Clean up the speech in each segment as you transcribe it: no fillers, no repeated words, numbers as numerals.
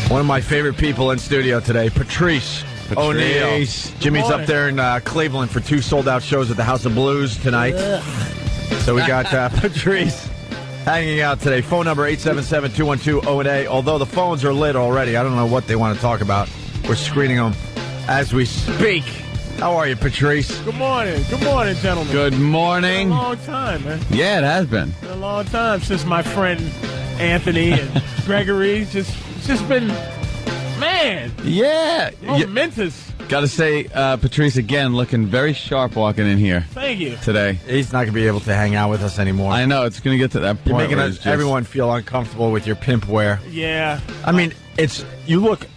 One of my favorite people in studio today, Patrice O'Neal. Jimmy's up there in Cleveland for 2 sold-out shows at the House of Blues tonight. So we got Patrice hanging out today. Phone number 877-212-0-A. Although the phones are lit already, I don't know what they want to talk about. We're screening them as we speak. How are you, Patrice? Good morning. Good morning, gentlemen. Good morning. It's been a long time, man. Yeah, it has been. It's been a long time since my friend Anthony and Gregory. It's just been, man. Yeah. Momentous. Got to say, Patrice, again, looking very sharp walking in here. Thank you. Today. He's not going to be able to hang out with us anymore. I know. It's going to get to that point. You're making everyone feel uncomfortable with your pimp wear. Yeah. I mean, you look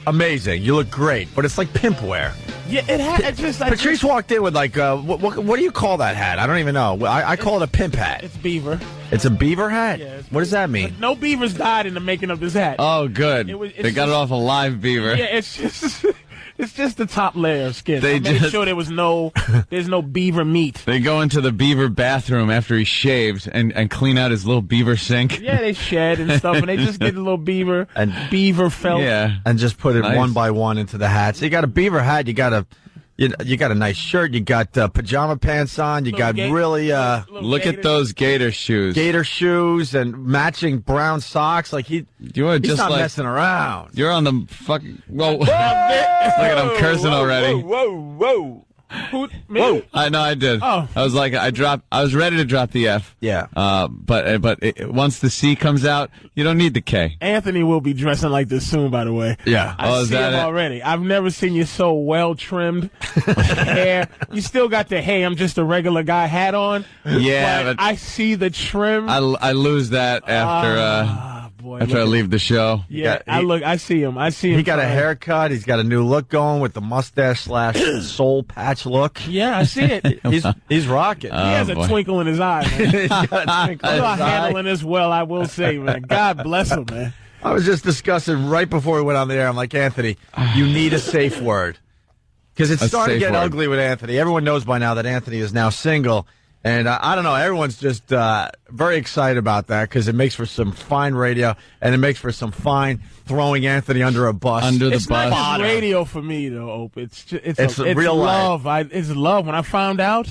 amazing. You look great, but it's like pimp wear. Yeah, it's just like... Patrice walked in with like, what do you call that hat? I don't even know. I call it a pimp hat. It's beaver. It's a beaver hat? Yeah, what does that mean? No beavers died in the making of this hat. Oh, good. They got it off a live beaver. Yeah, it's just... It's just the top layer of skin. They made sure there's no beaver meat. They go into the beaver bathroom after he shaves and clean out his little beaver sink. Yeah, they shed and stuff, and they just get a little beaver and beaver felt. Yeah, and just put it one by one into the hat. So you got a beaver hat. You got a nice shirt. You got pajama pants on. You got really look at those gator shoes. Gator shoes and matching brown socks. Like he's not messing around. You're on the fucking. Whoa! Look at him cursing already. Whoa! Me? Whoa! I know I did. Oh. I was like, I was ready to drop the F. Yeah. But once the C comes out, you don't need the K. Anthony will be dressing like this soon, by the way. Yeah. I see him already. I've never seen you so well trimmed. Hair. You still got the "Hey, I'm just a regular guy" hat on. Yeah, but I see the trim. I lose that after. Boy, after I leave the show. Yeah, I see him. He got a haircut. He's got a new look going with the mustache / soul patch look. Yeah, I see it. He's rocking. He has a twinkle in his eye, man. He's got a twinkle in his eye. Handling this well, I will say, man. God bless him, man. I was just discussing right before we went on the air. I'm like, Anthony, you need a safe word. Because it's starting to get ugly with Anthony. Everyone knows by now that Anthony is now single. And I don't know, everyone's just very excited about that because it makes for some fine radio and it makes for some fine throwing Anthony under a bus. It's not just radio for me, though, Ope. It's real love. life. It's love. When I found out,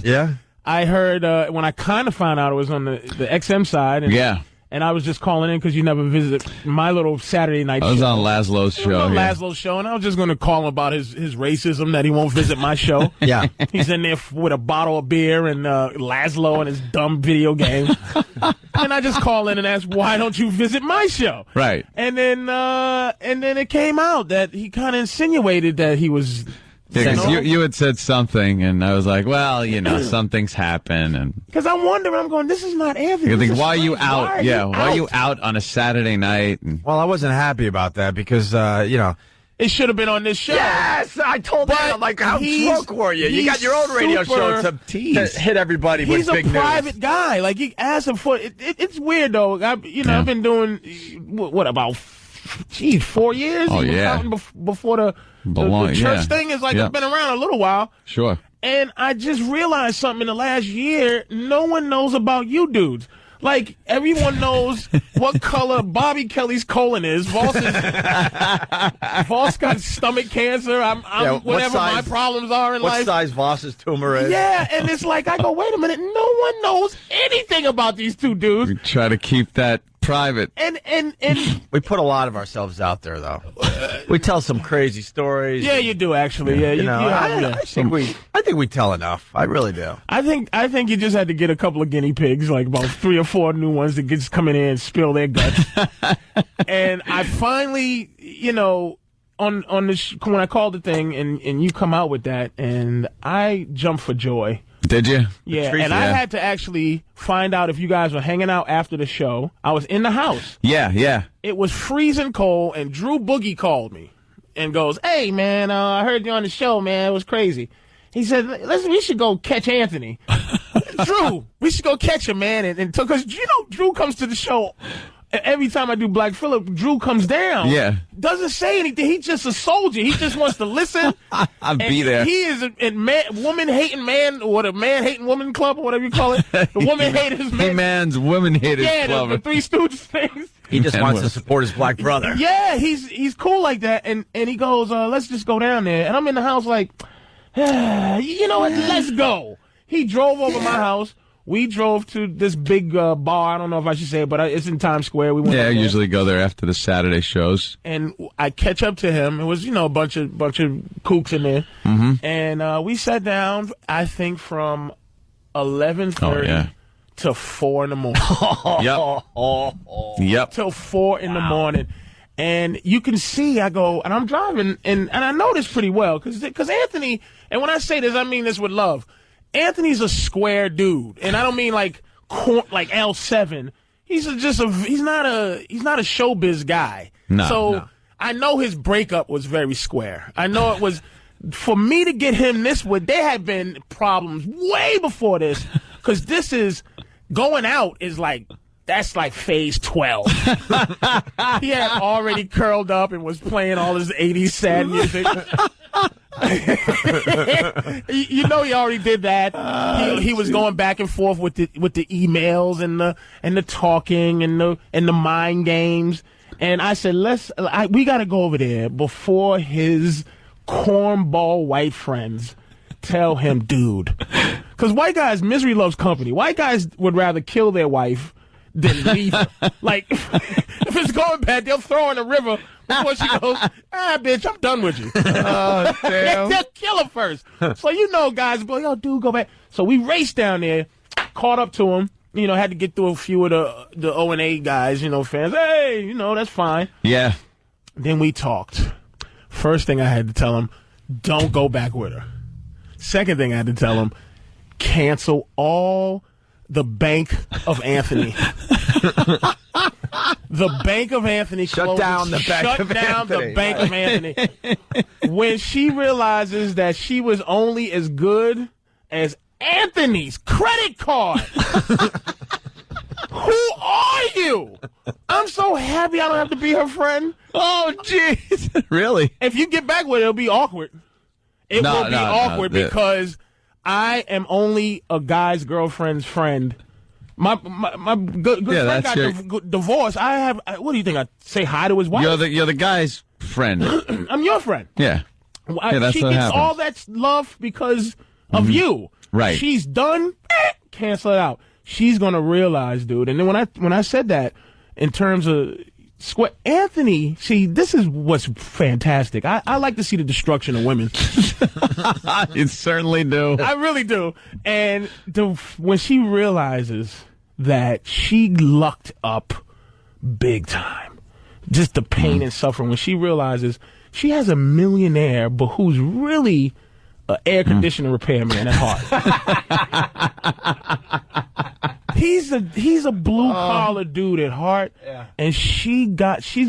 I heard when I kind of found out it was on the XM side. And, and I was just calling in because you never visit my little Saturday night show. I was on Laszlo's show. Laszlo's show, and I was just going to call him about his racism that he won't visit my show. Yeah. He's in there with a bottle of beer and Laszlo and his dumb video game. And I just call in and ask, why don't you visit my show? Right. And then it came out that he kind of insinuated that he was... Yeah, because you had said something, and I was like, well, something's happened. And because I'm wondering, I'm going, this is not Anthony. You think, why are you out? Why are you out on a Saturday night? Well, I wasn't happy about that because, it should have been on this show. Yes, I told him. I'm like, how drunk were you? You got your own radio show to hit everybody with big news. He's a private guy. Like, you ask him for it. It's weird, though. I've been doing, about 4 years? Oh, yeah. Before the church thing is like, it's been around a little while. Sure. And I just realized something in the last year. No one knows about you dudes. Like, everyone knows what color Bobby Kelly's colon is. Voss got stomach cancer. I'm whatever my problems are in life. What size Voss's tumor is. Yeah, and it's like, I go, wait a minute. No one knows anything about these two dudes. We try to keep that private. And we put a lot of ourselves out there, though. We tell some crazy stories. Yeah, you do, actually. Yeah, I think we tell enough. I really do. I think you just had to get a couple of guinea pigs, like about 3 or 4 new ones that just come in here and spill their guts. And I finally, on when I called the thing and you come out with that, and I jumped for joy. Did you? Yeah, and I had to actually find out if you guys were hanging out after the show. I was in the house. Yeah. It was freezing cold, and Drew Boogie called me and goes, "Hey, man, I heard you on the show, man. It was crazy." He said, "Listen, we should go catch Anthony." Drew, we should go catch him, man. And because, Drew comes to the show. Every time I do Black Phillip, Drew comes down. Yeah. Doesn't say anything. He's just a soldier. He just wants to listen. I'll be there. He is a woman-hating man, or the man-hating woman club, or whatever you call it. The woman haters man. Hey, man's woman haters club. The Three Stooges things. He just wants to support his black brother. Yeah, he's cool like that. And he goes, let's just go down there. And I'm in the house like, you know what? Let's go. He drove over my house. We drove to this big bar. I don't know if I should say it, but it's in Times Square. We went I usually go there after the Saturday shows. And I catch up to him. It was, a bunch of kooks in there. Mm-hmm. And we sat down, I think, from 11:30 to 4 in the morning. Yep. Till 4 in the morning. And you can see, I go, and I'm driving, and I know this pretty well, because Anthony, and when I say this, I mean this with love. Anthony's a square dude, and I don't mean like L7. He's not a showbiz guy. No. I know his breakup was very square. I know it was for me to get him this way. There had been problems way before this, because this is going out is like. That's like phase 12. He had already curled up and was playing all his 80s sad music. He already did that. He was going back and forth with the emails and the talking and the mind games. And I said, we got to go over there before his cornball white friends tell him, dude. Because white guys, misery loves company. White guys would rather kill their wife than leave her. Like, if it's going bad, they'll throw her in the river before she goes, bitch, I'm done with you. Damn. They'll kill her first. So, guys go, yo, dude, go back. So we raced down there, caught up to him, had to get through a few of the O&A guys, fans. Hey, that's fine. Yeah. Then we talked. First thing I had to tell him, don't go back with her. Second thing I had to tell him, cancel all the Bank of Anthony. The Bank of Anthony Shut down the Bank of Anthony. When she realizes that she was only as good as Anthony's credit card. Who are you? I'm so happy I don't have to be her friend. Oh, jeez. Really? If you get back with it, it'll be awkward. It will be awkward because I am only a guy's girlfriend's friend. My good friend got divorced. What do you think? I say hi to his wife? You're the guy's friend. I'm your friend. Yeah. That's she what gets happens. all that love because of you. Right. She's done. Cancel it out. She's gonna realize, dude. And then when I said that in terms of square, Anthony, see, this is what's fantastic. I like to see the destruction of women. You certainly do. I really do. And when she realizes that she lucked up big time, just the pain and suffering, when she realizes she has a millionaire, but who's really an air conditioner repairman at heart. He's a blue collar dude at heart, and she's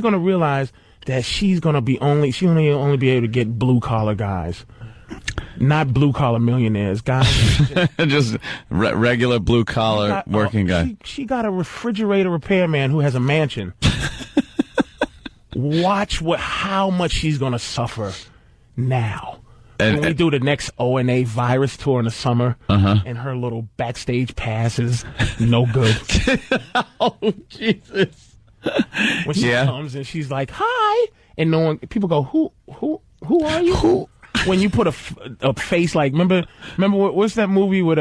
gonna realize that she'll only be able to get blue collar guys, not blue collar millionaires, guys. Just regular blue collar working guy. She got a refrigerator repairman who has a mansion. Watch how much she's gonna suffer now. When we do the next O&A virus tour in the summer, and her little backstage pass is no good. Oh, Jesus. When she comes and she's like, hi, and people go, who are you? Who? When you put a face like, remember what's that movie with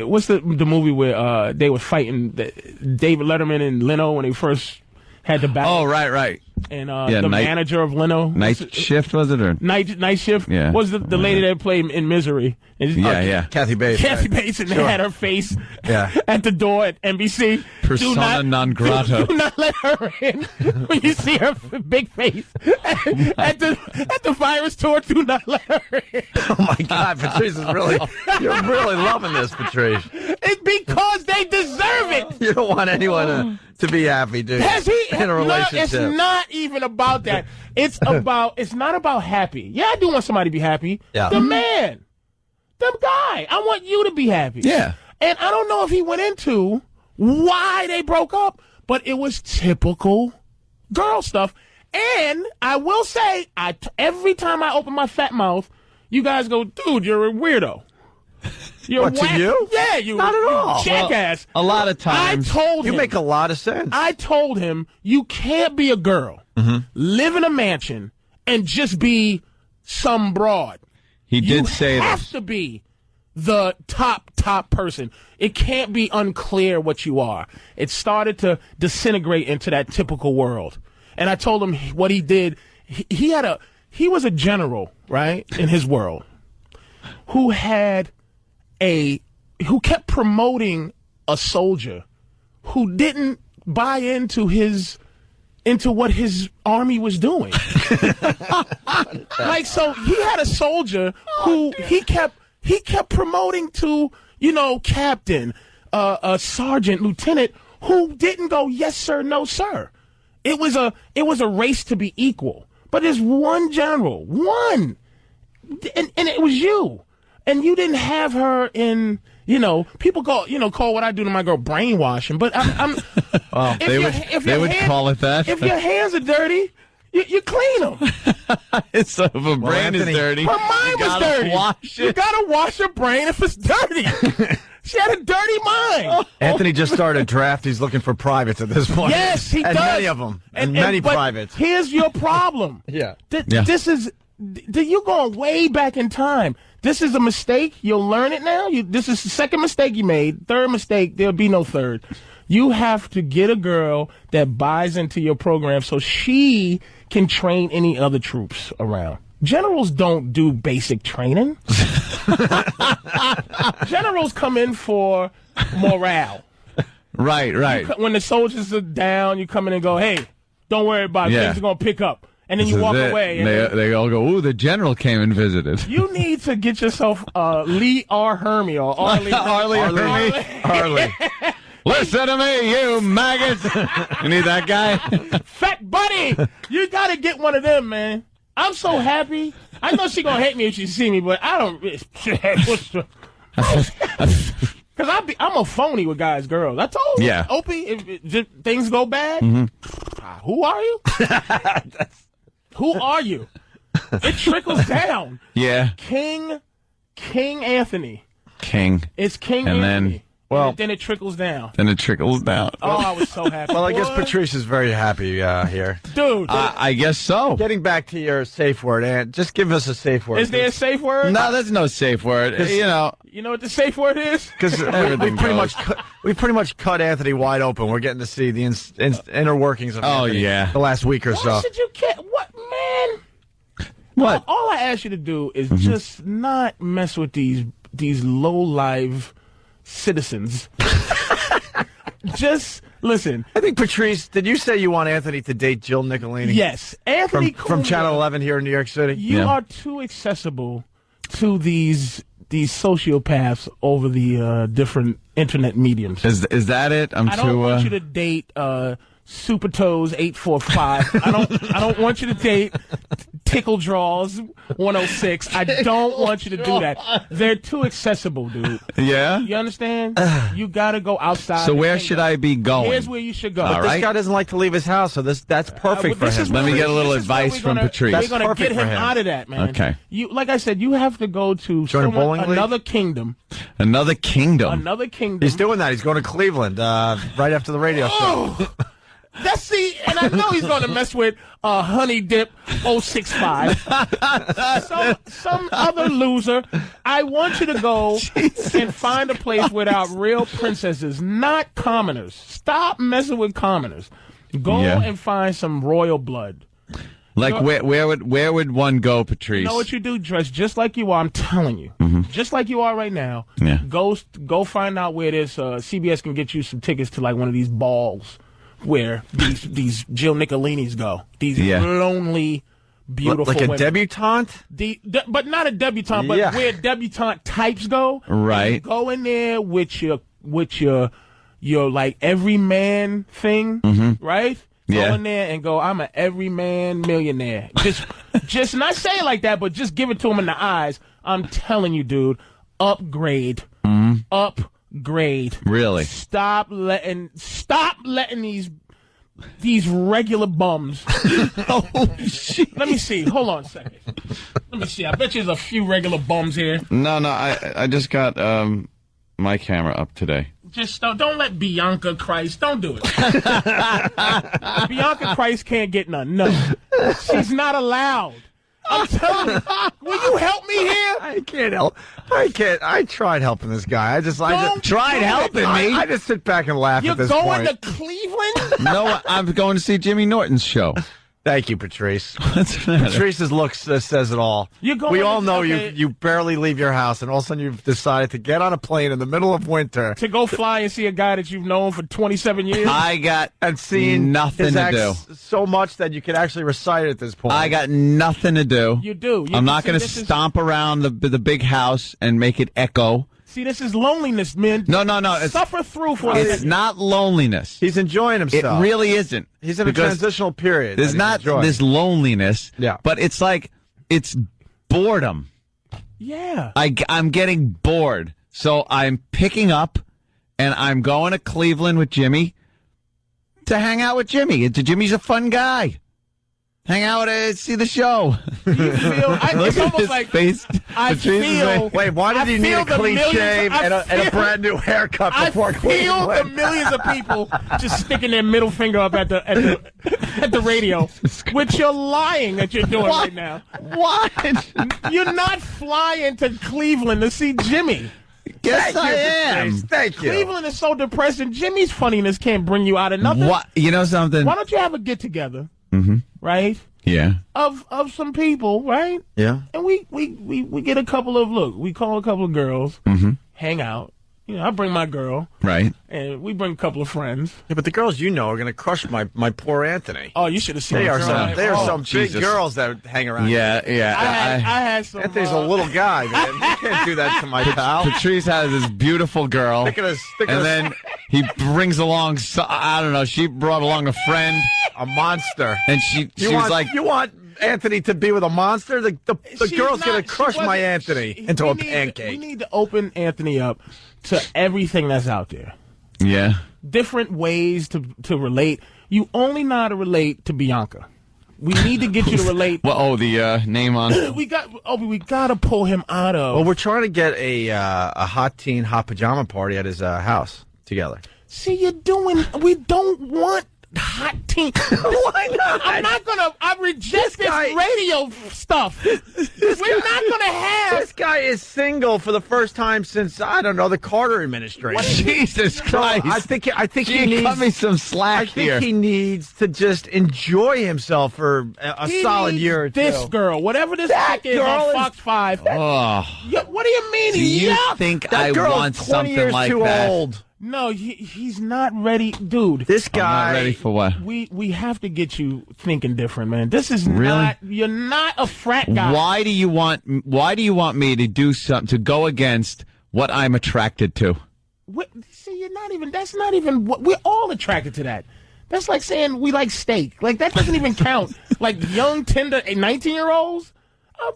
what's the movie where they were fighting David Letterman and Leno when they first had the battle? Oh, right. And the manager of Leno. Night Shift, was it? Or Night Shift? Yeah. Was the lady that played in Misery. Yeah. Kathy Bates. Kathy Bates, and they had her face at the door at NBC. Persona non grata. Do not let her in. When you see her big face at the virus tour, do not let her in. Oh, my God. Patrice is you're really loving this, Patrice. It's because they deserve it. You don't want anyone to be happy, do you? In a relationship. No, it's not even about that. It's not about happy. Yeah, I do want somebody to be happy. Yeah. The man. The guy. I want you to be happy. Yeah. And I don't know if he went into why they broke up, but it was typical girl stuff. And I will say, every time I open my fat mouth, you guys go, dude, you're a weirdo. You're What, to you? Yeah, you. Not at all. You jackass. Well, a lot of times. I told him. You make a lot of sense. I told him you can't be a girl, live in a mansion, and just be some broad. He did say You this. have to be the top person. It can't be unclear what you are. It started to disintegrate into that typical world. And I told him what he did. He was a general, right, in his world, who kept promoting a soldier who didn't buy into what his army was doing. Like, so he had a soldier who he kept promoting to, captain, sergeant, lieutenant, who didn't go, yes, sir, no, sir. It was a race to be equal. But there's one general, one. And it was you. And you didn't have her in, people call what I do to my girl brainwashing. But I'm Well, they would call it that. If your hands are dirty, you clean them. So if a brain is dirty, her mind was dirty. Wash it. You gotta wash your brain if it's dirty. She had a dirty mind. Anthony just started a draft. He's looking for privates at this point. Yes, he and does. Many of them. And many but privates. Here's your problem. Yeah. This is you're going way back in time. This is a mistake. You'll learn it now. This is the second mistake you made. Third mistake, there'll be no third. You have to get a girl that buys into your program so she can train any other troops around. Generals don't do basic training. Generals come in for morale. Right. When the soldiers are down, you come in and go, hey, don't worry about it. Things are going to pick up. And then you walk away. And they all go, ooh, the general came and visited. You need to get yourself Lee R. Hermie or Arlie. Arlie. Listen to me, you maggots. You need that guy? Fat buddy. You got to get one of them, man. I'm so happy. I know she going to hate me if she see me, but I don't. Because I'm a phony with guys, girls. I told you. Yeah. Opie, if things go bad, who are you? Who are you? It trickles down. Yeah. King Anthony. It's King and Anthony. Well, then it trickles down. Then it trickles down. Oh, I was so happy. Well, I guess Patrice is very happy here. Dude. I guess so. Getting back to your safe word, Ant, just give us a safe word. Is there a safe word? No, there's no safe word. You know what the safe word is? Because we pretty much cut Anthony wide open. We're getting to see the inner workings of Anthony the last week or so. Why should you care? What, man? What? All I ask you to do is just not mess with these low-life citizens. Just listen. I think, Patrice, did you say you want Anthony to date Jill Nicolini? Yes. Anthony from Channel 11 here in New York City? You are too accessible to these sociopaths over the different internet mediums. Is that it? I don't want you to date Super Toes 845. I don't want you to date Tickle Draws 106. I don't want you to do that. They're too accessible, dude. Yeah? You understand? You got to go outside. So where should I be going? Here's where you should go. But this guy doesn't like to leave his house, so that's perfect for him. Let me get a little advice from Patrice. We're going to get him out of that, man. Okay. Like I said, you have to go to another kingdom. Another kingdom? Another kingdom. He's doing that. He's going to Cleveland right after the radio show. And I know he's going to mess with Honey Dip 065. some other loser. I want you to go and find a place without real princesses, not commoners. Stop messing with commoners. Go and find some royal blood. Like where would one go, Patrice? You know what you do? Dress just like you are. I'm telling you, just like you are right now. Yeah. Go find out where this CBS can get you some tickets to like one of these balls where these Jill Nicolinis go. These lonely, beautiful like a women. debutante? But not a debutante, but where debutante types go. Right. Go in there with your like everyman thing, right? Yeah. Go in there and go, I'm an everyman millionaire. Just not say it like that, but just give it to him in the eyes. I'm telling you, dude, upgrade. Upgrade. Really? Stop letting these these regular bums. Oh, shit. Let me see. Hold on a second. Let me see. I bet there's a few regular bums here. No, I just got my camera up today. Just don't let Bianca Christ. Don't do it. Bianca Christ can't get none. No. She's not allowed. I'm telling you. Will you help me here? I can't help. I tried helping this guy. I just tried helping me. I just sit back and laugh at this point. You're going to Cleveland? No, I'm going to see Jimmy Norton's show. Thank you, Patrice. What's the matter? Patrice's looks says it all. We all know okay. you barely leave your house, and all of a sudden you've decided to get on a plane in the middle of winter to go fly and see a guy that you've known for 27 years. I got seen nothing his to ex do. so much that you could actually recite it at this point. I got nothing to do. You do. I'm not going to stomp around the big house and make it echo. See, this is loneliness, man. No. Suffer through for It's not loneliness. He's enjoying himself. It really isn't. He's in a transitional period. There's not this loneliness. Yeah. But it's like, it's boredom. Yeah. I'm getting bored. So I'm picking up and I'm going to Cleveland with Jimmy to hang out with Jimmy. Jimmy's a fun guy. Hang out and see the show. You feel, it's almost like face. I feel. Wait, why did he need a clean shave and a brand new haircut before Cleveland? I feel the millions of people just sticking their middle finger up at the radio, which you're lying that you're doing right now. What? You're not flying to Cleveland to see Jimmy. Yes, I am. Thank you. Cleveland is so depressing. Jimmy's funniness can't bring you out of nothing. What? You know something? Why don't you have a get together? Mm-hmm. Right? Yeah. Of some people, right? Yeah. And we get a couple of we call a couple of girls, hang out. You know, I bring my girl. Right. And we bring a couple of friends. Yeah, but the girls are going to crush my poor Anthony. Oh, you should have seen They are some big Jesus. girls that hang around. Yeah. I had some. Anthony's a little guy, man. You can't do that to my pal. Patrice has this beautiful girl. Then he brings along, I don't know, she brought along a friend. A monster. And she was like... You want Anthony to be with a monster? The girl's going to crush my Anthony into a pancake. We need to open Anthony up to everything that's out there. Yeah. Different ways to relate. You only know how to relate to Bianca. We need to get you to relate. Well, the name on... we got to pull him out of... Well, we're trying to get a hot teen, hot pajama party at his house together. See, we don't want hot teen. Why not? I reject this radio stuff. We're not gonna have. This guy is single for the first time since, I don't know, the Carter administration. Jesus Christ. I think he needs. Cut me some slack here. I think he needs to just enjoy himself for a solid year or two. This girl, whatever this chick is on Fox 5. Oh. What do you mean? Do you think I want something like that? 20 years too old. No, he's not ready, dude. This guy. I'm not ready for what? We have to get you thinking different, man. This is really? not. You're not a frat guy. Why do you want me to do something to go against what I'm attracted to? See, you're not even. That's not even. We're all attracted to that. That's like saying we like steak. Like that doesn't even count. Like young, tender, 19-year-olds.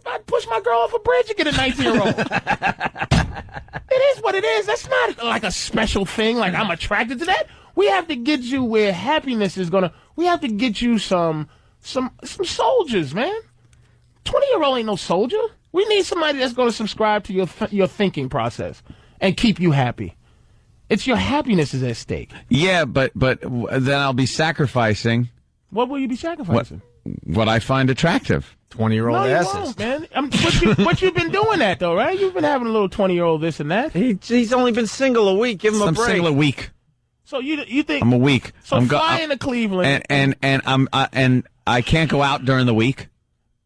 I'd push my girl off a bridge to get a 19-year-old. It is what it is. That's not like a special thing. Like I'm attracted to that. We have to get you where happiness is gonna. We have to get you some soldiers, man. 20-year-old ain't no soldier. We need somebody that's gonna subscribe to your thinking process and keep you happy. It's your happiness is at stake. Yeah, but then I'll be sacrificing. What will you be sacrificing? What I find attractive. 20-year-old asses. No, you won't, man. But you've been doing that, though, right? You've been having a little 20-year-old this and that. He's only been single a week. Give him a break. I'm single a week. So you think I'm a week? So flying to Cleveland and I can't go out during the week.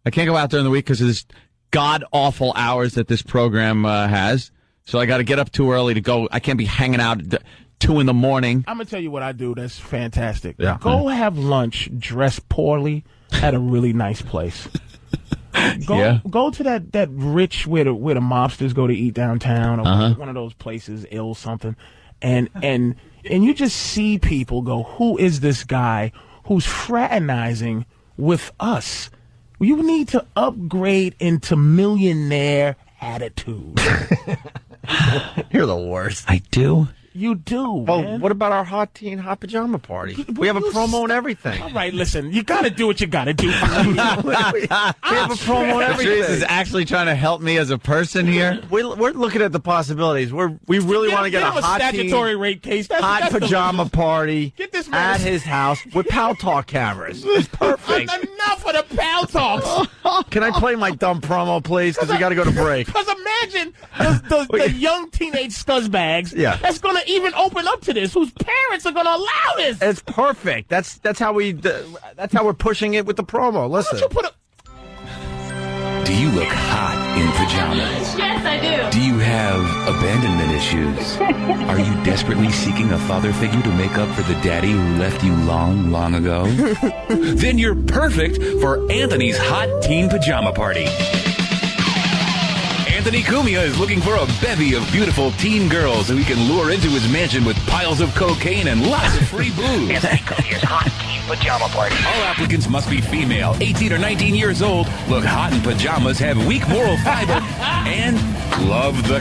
I can't go out during the week because of this god awful hours that this program has. So I got to get up too early to go. I can't be hanging out at 2 in the morning. I'm gonna tell you what I do. That's fantastic. Yeah. Go have lunch, dress poorly at a really nice place. Go to that rich where the mobsters go to eat downtown, or one of those places, ill something, and you just see people go, who is this guy who's fraternizing with us? You need to upgrade into millionaire attitude. You're the worst. I do. You do, Well, man. what about our hot tea and hot pajama party? We have a promo and everything. All right, listen. You got to do what you got to do. we have a promo and Patrice everything. is actually trying to help me as a person here. We're looking at the possibilities. We really want to get a hot statutory tea, rape case. hot pajama party Get this man at his house with Pal Talk cameras. It's perfect. Enough of the pal talks. Can I play my dumb promo, please? Because we got to go to break. Because imagine the young teenage scuzzbags that's going to even open up to this, whose parents are going to allow this. It's perfect. That's how we're pushing it with the promo. Listen. Why don't you put a... Do you look hot in pajamas? Yes, I do. Do you have abandonment issues? Are you desperately seeking a father figure to make up for the daddy who left you long, long ago? Then you're perfect for Anthony's Hot Teen Pajama Party. Anthony Cumia is looking for a bevy of beautiful teen girls who he can lure into his mansion with piles of cocaine and lots of free booze. Anthony Cumia's Hot Teen Pajama Party. All applicants must be female, 18 or 19 years old, look hot in pajamas, have weak moral fiber, and love the...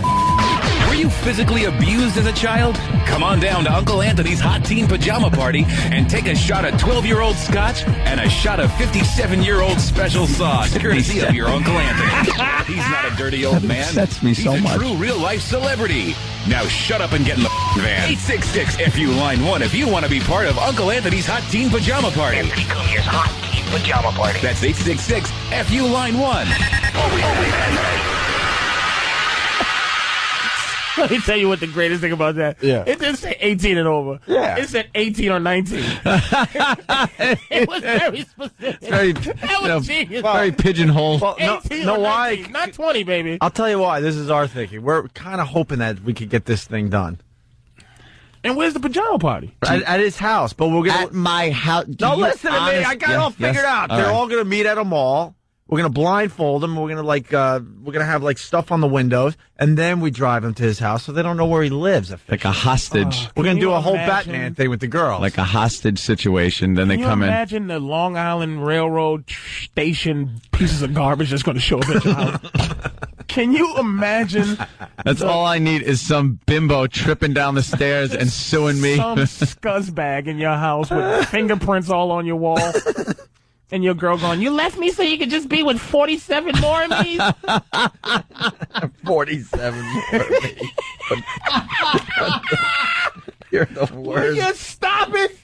Were you physically abused as a child? Come on down to Uncle Anthony's Hot Teen Pajama Party and take a shot of 12-year-old scotch and a shot of 57-year-old special sauce, courtesy of your Uncle Anthony. He's not a dirty old man. Upsets me so He's a much. true real-life celebrity. Now shut up and get in the van. 866-FU Line 1 if you want to be part of Uncle Anthony's Hot Teen Pajama Party. Anthony Cumia's Hot Teen Pajama Party. That's 866-FU Line 1. Let me tell you what the greatest thing about that. Yeah. It didn't say 18 and over. Yeah. It said 18 or 19. It was very specific. Very, That was genius. very pigeonhole. Well, 18 no, or why? 19, not 20, baby. I'll tell you why. This is our thinking. We're kind of hoping that we could get this thing done And where's the pajama party? at his house. But we're gonna. At my house. No, listen to me. I got it all figured out. They're all gonna meet at a mall. We're gonna blindfold them. We're gonna have like stuff on the windows, and then we drive him to his house so they don't know where he lives. Like a hostage. We're gonna Can do you a whole imagine- Batman thing with the girls. Like a hostage situation. Then they Can you come in. imagine the Long Island Railroad station pieces of garbage that's going to show up at your house? Can you imagine That's all I need is some bimbo tripping down the stairs and suing me. some scuzzbag in your house with fingerprints all on your wall? And your girl going, you left me so you could just be with 47 more of me? 47 more. You're the Will worst. you stop it?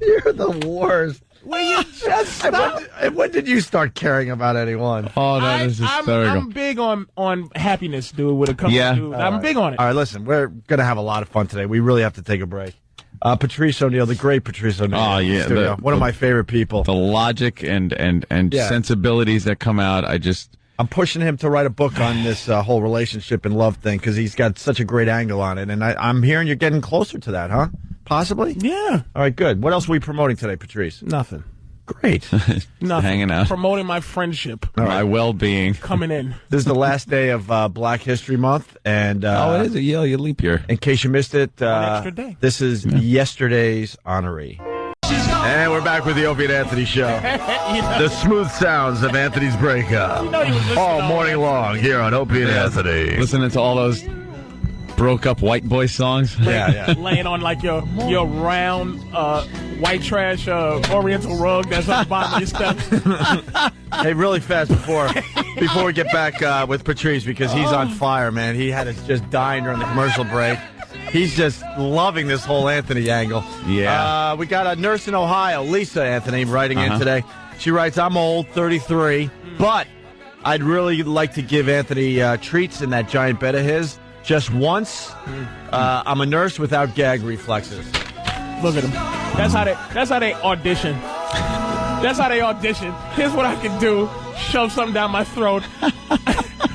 You're the worst. Will you just stop? When did you start caring about anyone? Oh, that is hysterical. I'm big on happiness, dude, when it comes Yeah. to I'm big on it. All right, listen, we're going to have a lot of fun today. We really have to take a break. Patrice O'Neill, the great Patrice O'Neill. Oh, yeah, Studio. One of my favorite people. The logic and Yeah. sensibilities that come out, I'm pushing him to write a book on this whole relationship and love thing because he's got such a great angle on it. And I'm hearing you're getting closer to that, huh? Possibly? Yeah. All right, good. What else are we promoting today, Patrice? Nothing. Great. Nothing. hanging out. Promoting my friendship. my well-being. Coming in. This is the last day of Black History Month. And It is a you leap year. in case you missed it, extra day. this is yesterday's honoree. And we're back with the Opie and Anthony Show. You know, The smooth sounds of Anthony's breakup. you know he was listening All all morning long here on Opie and Anthony. Listening to all those broke up white boy songs. Yeah. laying on like your round white trash oriental rug that's on the bottom of your steps. Hey, really fast before we get back with Patrice because he's on fire, man. He had us just dying during the commercial break. He's just loving this whole Anthony angle. Yeah. We got a nurse in Ohio, Lisa Anthony, writing in today. She writes, I'm old, 33, but I'd really like to give Anthony treats in that giant bed of his just once. I'm a nurse without gag reflexes. Look at him. That's how they audition. That's how they audition. Here's what I can do. Shove something down my throat.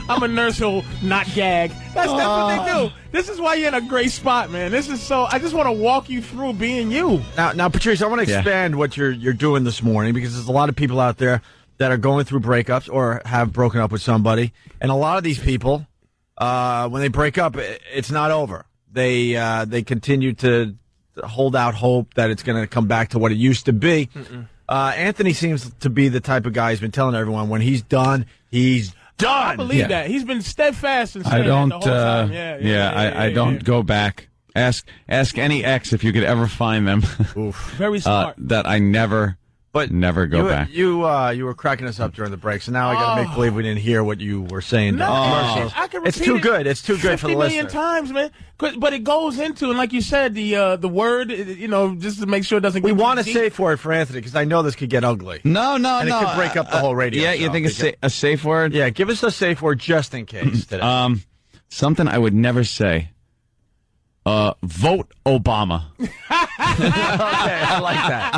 I'm a nurse who'll not gag. That's what they do. This is why you're in a great spot, man. This is so. I just want to walk you through being you. Now, Patrice, I want to expand what you're doing this morning because there's a lot of people out there that are going through breakups or have broken up with somebody, and a lot of these people, when they break up, it's not over. They continue to hold out hope that it's going to come back to what it used to be. Anthony seems to be the type of guy who's been telling everyone when he's done, he's done. I believe that. He's been steadfast and saying I don't. that the whole time. I don't go back. Ask any ex if you could ever find them. Very smart. That I never go back. You were cracking us up during the break, so now I got to make believe we didn't hear what you were saying. No, I can repeat it's too good. It's too good for the 50 million listener. times, man. But it goes into, and like you said, the word, just to make sure it doesn't. We get want a deep. safe word for Anthony because I know this could get ugly. No. And it could break up the whole radio. Yeah, show. you think a safe word? Yeah, give us a safe word just in case today. Something I would never say. Vote Obama. Okay, I like that.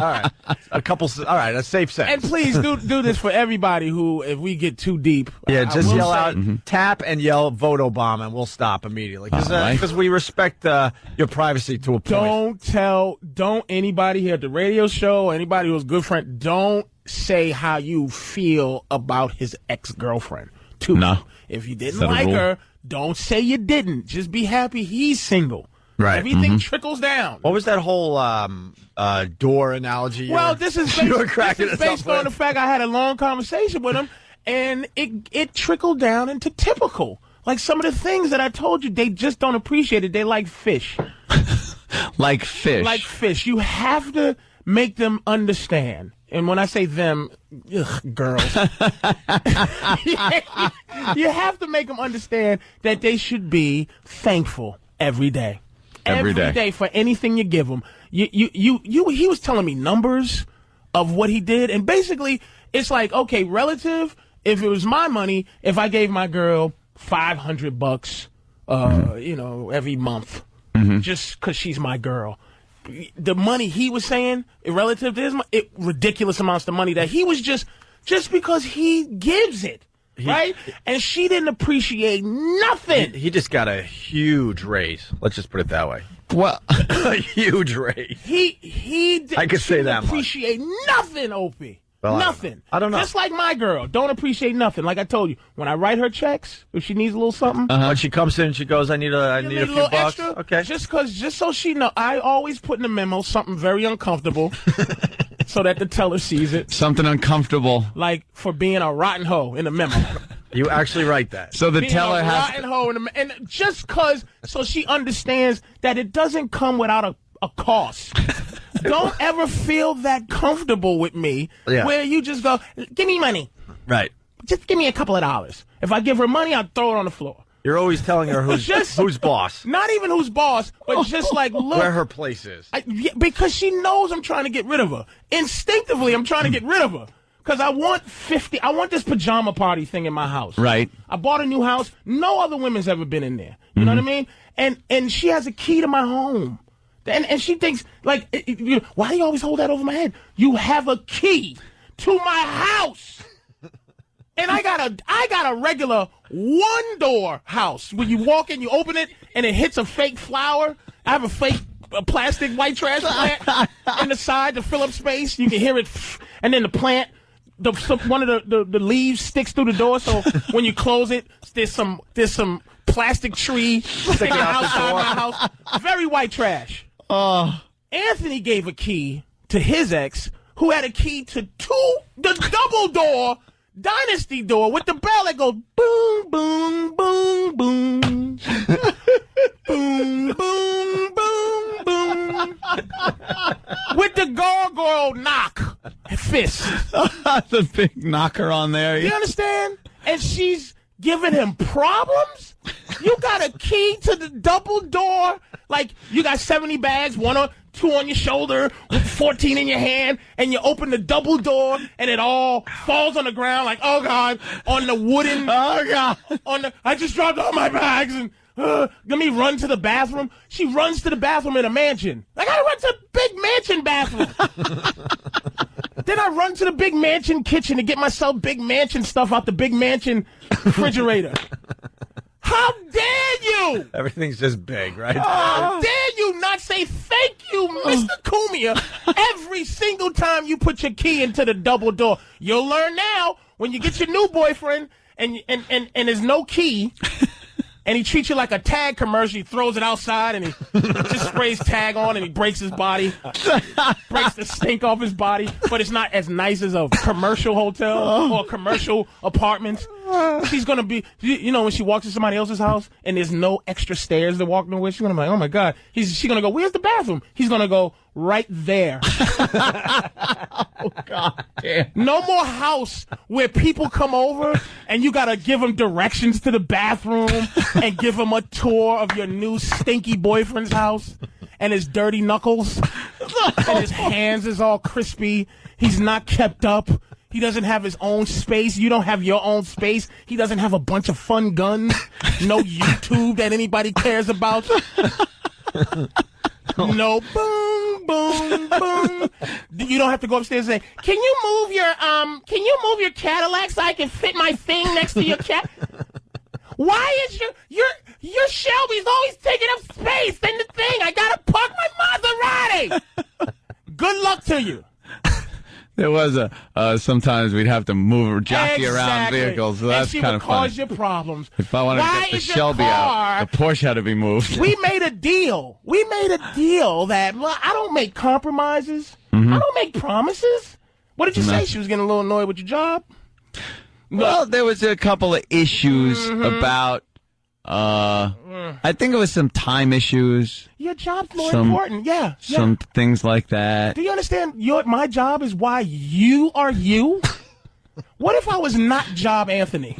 All right. A safe sentence. And please do this for everybody who, if we get too deep, Yeah, just yell out, Mm-hmm. tap and yell, vote Obama, and we'll stop immediately. Because right. we respect your privacy to a point. Don't anybody here at the radio show, anybody who's a good friend, don't say how you feel about his ex-girlfriend. No. If you didn't Is that a like rule? her, don't say you didn't. Just be happy he's single. Right. Everything trickles down. What was that whole door analogy? Well, this is you were based, cracking this is us up based on the with? fact I had a long conversation with him, and it trickled down into typical. Like some of the things that I told you, they just don't appreciate it. They like fish. Like fish. Like fish. You have to make them understand. And when I say them, girls, you have to make them understand that they should be thankful every day. Every day for anything you give them. He was telling me numbers of what he did, and basically it's like, okay, relative. If it was my money, if I gave my girl $500, every month, just because she's my girl. The money he was saying, relative to his money, ridiculous amounts of money that he was just because he gives it, right? And she didn't appreciate nothing. He just got a huge raise. Let's just put it that way. Well, A huge raise. I could say that much. Appreciate nothing, Opie. Well, nothing. I don't know. Just like my girl, don't appreciate nothing. Like I told you, when I write her checks, if she needs a little something, When she comes in and she goes, I need a few little bucks. extra. Okay. Just so she know, I always put in the memo something very uncomfortable, so that the teller sees it. something uncomfortable. Like for being a rotten hoe in the memo. You actually write that. So the Being teller a has rotten hoe in the and just cause so she understands that it doesn't come without a cost. Don't ever feel that comfortable with me where you just go, give me money. Right. Just give me a couple of dollars. If I give her money, I'll throw it on the floor. You're always telling her who's boss. Not even who's boss, but just like, look. Where her place is. Because she knows I'm trying to get rid of her. Instinctively, I'm trying to get rid of her. Because I want this pajama party thing in my house. Right. I bought a new house. No other women's ever been in there. You know what I mean? And she has a key to my home. And she thinks, like, why do you always hold that over my head? You have a key to my house. And I got a regular one-door house where you walk in, you open it, and it hits a fake flower. I have a fake plastic white trash plant in the side to fill up space. You can hear it, and then the plant, one of the leaves sticks through the door, so when you close it, there's some plastic tree sticking outside my house. Very white trash. Anthony gave a key to his ex, who had a key to the double door Dynasty door with the bell that goes boom, boom, boom, boom. Boom, boom, boom, boom. With the gargoyle knock fist. the big knocker on there. You understand? And she's giving him problems? You got a key to the double door? Like, you got 70 bags, 1 or 2 on your shoulder, with 14 in your hand, and you open the double door, and it all falls on the ground like, oh, God, on the wooden, oh, God, I just dropped all my bags, and let me run to the bathroom. She runs to the bathroom in a mansion. I gotta run to the big mansion bathroom. Then I run to the big mansion kitchen to get myself big mansion stuff out the big mansion refrigerator. How dare you? Everything's just big, right? How dare you not say thank you, Mr. Cumia, every single time you put your key into the double door. You'll learn now when you get your new boyfriend and there's no key and he treats you like a tag commercial. He throws it outside and he just sprays tag on and he breaks his body, breaks the stink off his body. But it's not as nice as a commercial hotel or commercial apartments. She's gonna be, when she walks to somebody else's house and there's no extra stairs to walk nowhere, she's gonna be like, oh my God. She's gonna go, where's the bathroom? He's gonna go, right there. Oh, God damn. No more house where people come over and you gotta give them directions to the bathroom and give them a tour of your new stinky boyfriend's house and his dirty knuckles and his hands is all crispy. He's not kept up. He doesn't have his own space. You don't have your own space. He doesn't have a bunch of fun guns. No YouTube that anybody cares about. No boom, boom, boom. You don't have to go upstairs and say, can you move your Cadillac so I can fit my thing next to your cat? Why is your Shelby's always taking up space in the thing? I gotta park my Maserati. Good luck to you. There was sometimes we'd have to move or jockey around vehicles, so that's kind of fun. Cause you problems. If I wanted to get the Shelby out, the Porsche had to be moved. We made a deal. That I don't make compromises. I don't make promises. What did you say? She was getting a little annoyed with your job? Well, there was a couple of issues about, I think it was some time issues. Your job's more important, yeah. Some things like that. Do you understand? My job is why you are you. What if I was not Job Anthony?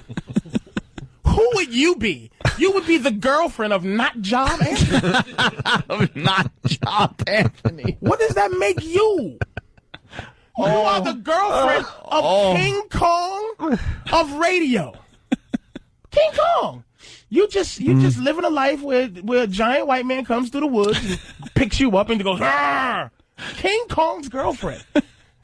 Who would you be? You would be the girlfriend of not Job Anthony. Not Job Anthony. What does that make you? You are the girlfriend of King Kong of radio. King Kong. You just living a life where a giant white man comes through the woods and picks you up and goes, "Arr!" King Kong's girlfriend.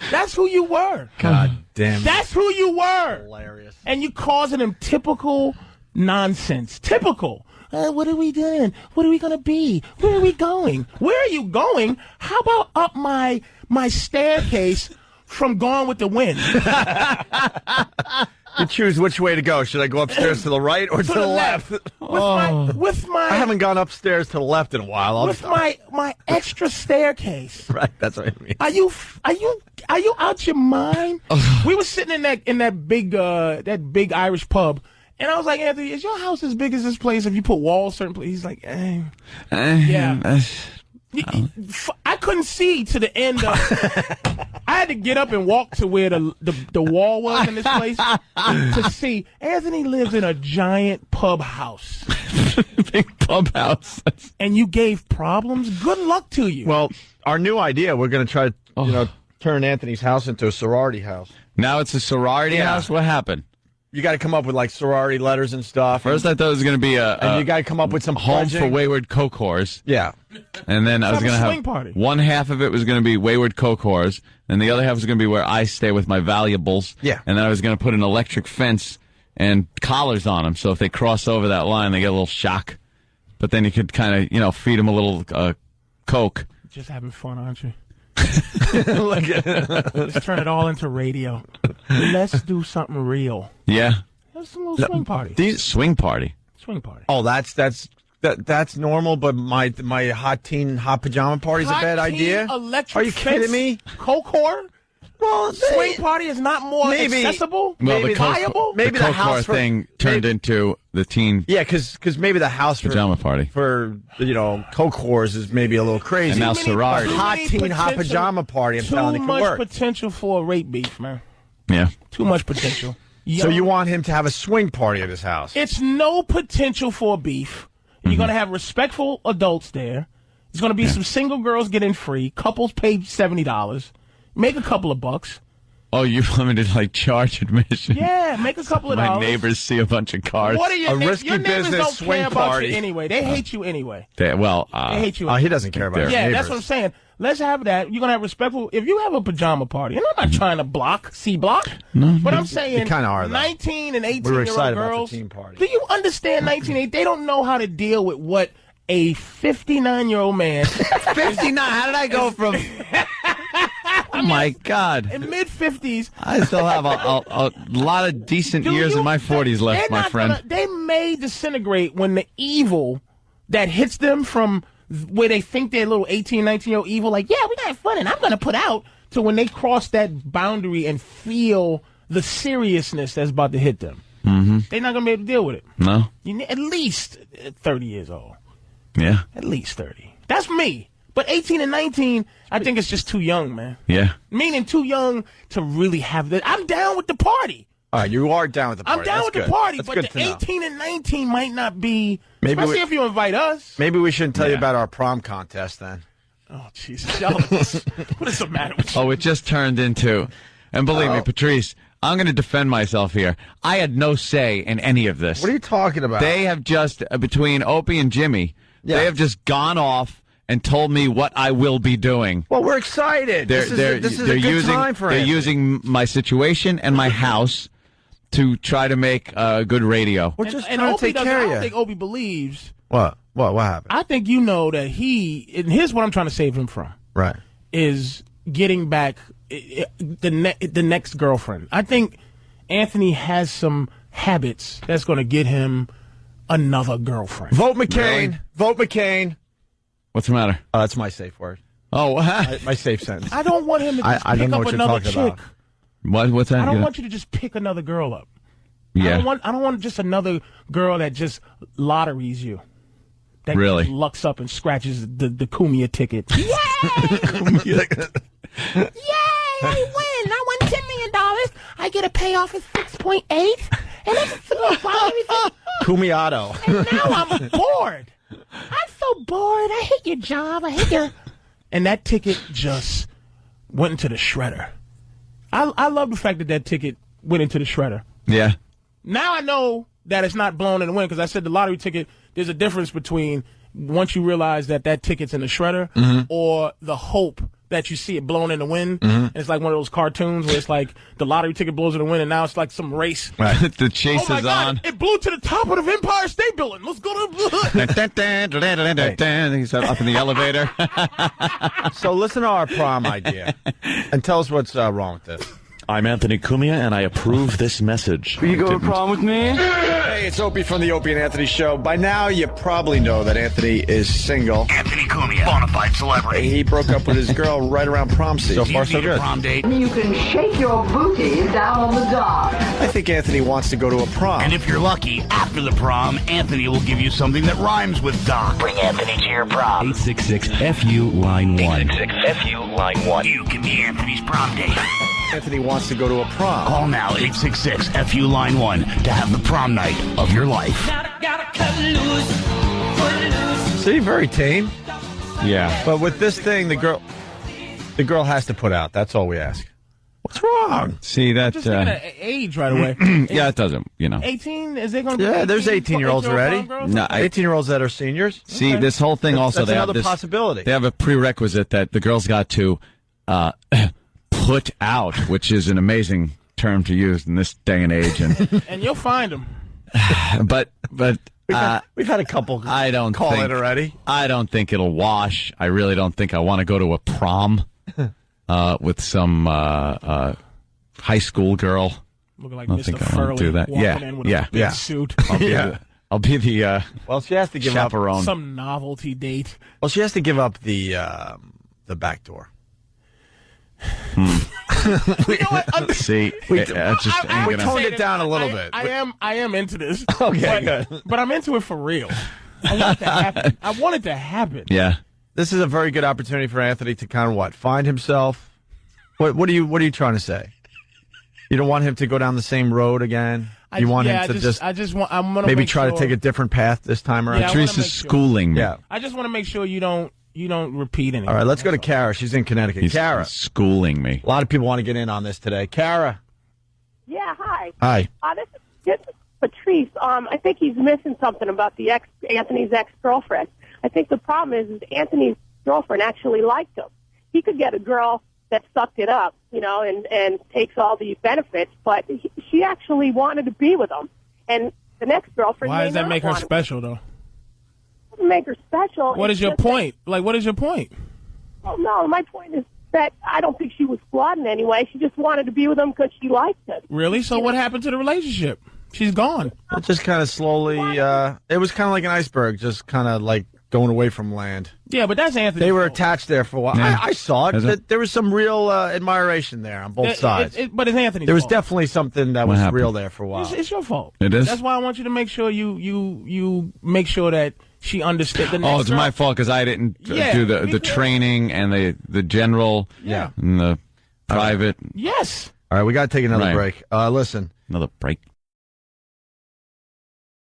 That's who you were. God damn it. That's who you were. Hilarious. And you causing him typical nonsense. Typical. What are we doing? What are we going to be? Where are we going? Where are you going? How about up my staircase from Gone with the Wind? You choose which way to go. Should I go upstairs to the right or to the left? With my I haven't gone upstairs to the left in a while. With my extra staircase. Right, that's what I mean. Are you out your mind? We were sitting in that big Irish pub, and I was like, Anthony, is your house as big as this place? If you put walls certain places, he's like, yeah. I couldn't see to the end of. I had to get up and walk to where the wall was in this place to see. Anthony lives in a giant pub house. Big pub house. And you gave problems? Good luck to you. Well, our new idea, we're going to try to turn Anthony's house into a sorority house. Now it's a sorority house? What happened? You got to come up with like sorority letters and stuff. First, I thought it was going to be and you got to come up with some home pledging. for wayward coke whores. Yeah. And then I was going to have party. One half of it was going to be wayward coke whores, and the other half was going to be where I stay with my valuables. Yeah. And then I was going to put an electric fence and collars on them, so if they cross over that line, they get a little shock. But then you could kind of, feed them a little coke. Just having fun, aren't you? Look at Let's turn it all into radio. Let's do something real. Yeah. Let's do a little swing party. Swing party. Swing party. Oh, that's normal, but my hot pajama party is a bad idea. Electric Are you kidding me? Coke whore? Well, swing party is not more accessible. Well, maybe viable. Maybe the house thing turned into the teen. Yeah, because maybe the house pajama party for coke whores is maybe a little crazy. And now sorority, hot pajama party. I'm telling you, it could work. Too much potential for a rape beef, man. Yeah, too much potential. So you want him to have a swing party at his house? It's no potential for beef. You're going to have respectful adults there. There's going to be some single girls get in free. Couples pay $70. Make a couple of bucks. Oh, you want me to charge admission? Yeah, make a couple of dollars. My neighbors see a bunch of cars. What are your risky your neighbors business don't swing care about party. you anyway. They hate you anyway. They hate you. He doesn't care about your Yeah, neighbors. that's what I'm saying. Let's have that. You're going to have respectful. If you have a pajama party, and I'm not trying to block. But I'm saying you kind of are, though. 19 and 18-year-old we were excited girls. about the team party. Do you understand 19 They don't know how to deal with what a 59-year-old man. 59? How did I go from... Oh, my God. In mid-50s. I still have a lot of decent years in my 40s left, my friend. They may disintegrate when the evil that hits them from where they think they're little 18, 19-year-old evil, like, yeah, we got fun and I'm going to put out, to when they cross that boundary and feel the seriousness that's about to hit them. Mm-hmm. They're not going to be able to deal with it. No. You need at least 30 years old. Yeah. At least 30. That's me. But 18 and 19, I think it's just too young, man. Yeah. Meaning too young to really have that. I'm down with the party. All right, you are down with the party. I'm down That's with good. the party, That's but good the to know. 18 and 19 might not be, Maybe especially if you invite us. Maybe we shouldn't tell you about our prom contest then. Oh, Jesus. What is the matter with you? Oh, it just turned into, and believe me, Patrice, I'm going to defend myself here. I had no say in any of this. What are you talking about? They have just, between Opie and Jimmy, they have just gone off and told me what I will be doing. Well, we're excited. This is a good time for They're Anthony. using my situation and my house to try to make good radio. We're just and trying to Opie take doesn't- care I of don't you. think Opie believes. What happened? I think you know that and here's what I'm trying to save him from, Right. is getting back the next girlfriend. I think Anthony has some habits that's going to get him another girlfriend. Vote McCain. Really? Vote McCain. What's the matter? That's my safe word. Oh, My safe sentence. I don't want him to just I don't pick know up what you're another talking chick. about. what's that? I don't want you to just pick another girl up. Yeah. I don't want just another girl that just lotteries you. That Really? just lucks up and scratches the Kumia ticket. Yay! Yay! I win! I won $10 million. I get a payoff of 6.8, and that's everything. Cumiato. And now I'm bored. I'm so bored. I hate your job. I hate your. And that ticket just went into the shredder. I love the fact that ticket went into the shredder. Yeah. Now I know that it's not blown in the wind, because I said the lottery ticket, there's a difference between once you realize that ticket's in the shredder or the hope that you see it blown in the wind. And it's like one of those cartoons where it's like the lottery ticket blows in the wind and now it's like some race. Right. The chase Oh my is God, on. it blew to the top of the Empire State Building. Let's go to He's up in the elevator. So listen to our prom idea and tell us what's wrong with this. I'm Anthony Cumia, and I approve this message. You go to prom with me? Hey, it's Opie from the Opie and Anthony Show. By now, you probably know that Anthony is single. Anthony Cumia, bona fide celebrity. He broke up with his girl right around prom season. So far, so Need a good. prom date. You can shake your booty down on the dock. I think Anthony wants to go to a prom. And if you're lucky, after the prom, Anthony will give you something that rhymes with Doc. Bring Anthony to your prom. 866-FU line 1. 866-FU line 1. You can be Anthony's prom date. Anthony wants to go to a prom. Call now, 866-FU line 1, to have the prom night of your life. See, very tame. Yeah. But with this thing, the girl has to put out. That's all we ask. What's wrong? See, that, Just thinking of age right away. yeah, it doesn't, 18? Is there going to be Yeah, there's 18-year-olds already. No, 18-year-olds that are seniors. See, this whole thing also, That's they have another this possibility. They have a prerequisite that the girls got to put out, which is an amazing term to use in this day and age. And you'll find them. But We've had a couple I don't call think, it already. I don't think it'll wash. I really don't think I want to go to a prom with some high school girl. Looking like I don't Mr. think I wanna Furley do that. walking Yeah, in with yeah, a big yeah. suit. I'll be the Well, she has to give up. chaperone. Some novelty date. Well, she has to give up the back door. You know what? See, it just ain't we gonna. toned say it that down a little bit. I am into this. Okay, but I'm into it for real. I want it to happen. I want it to happen. Yeah. This is a very good opportunity for Anthony to kind of find himself. What are you trying to say? You don't want him to go down the same road again. You want him to I'm gonna maybe make try sure, to take a different path this time around. Yeah, I Patrice wanna is make sure. schooling me. Yeah. I just want to make sure you don't repeat anything. All right, let's go to Kara. She's in Connecticut. He's Kara. schooling me. A lot of people want to get in on this today. Kara. Yeah, hi. Hi. This is Patrice. I think he's missing something about Anthony's ex-girlfriend. I think the problem is Anthony's girlfriend actually liked him. He could get a girl that sucked it up, and takes all the benefits, but she actually wanted to be with him. And the next girlfriend. Why does that make her special, though? Doesn't make her special. What is your point? What is your point? Well, no, my point is that I don't think she was flawed in any way. She just wanted to be with him because she liked him. Really? So what happened to the relationship? She's gone. It just kind of slowly, it was kind of like an iceberg, just kind of like going away from land. Yeah, but that's Anthony. They were attached there for a while. Yeah. I saw it. There was some real admiration there on both sides. But it's Anthony's There was fault. definitely something that was real there for a while. It's your fault. It is? That's why I want you to make sure you make sure that she understood the next Oh, it's my fault because I didn't do the training and the general and the private. Yes. All right, we got to take another break. Listen. Another break.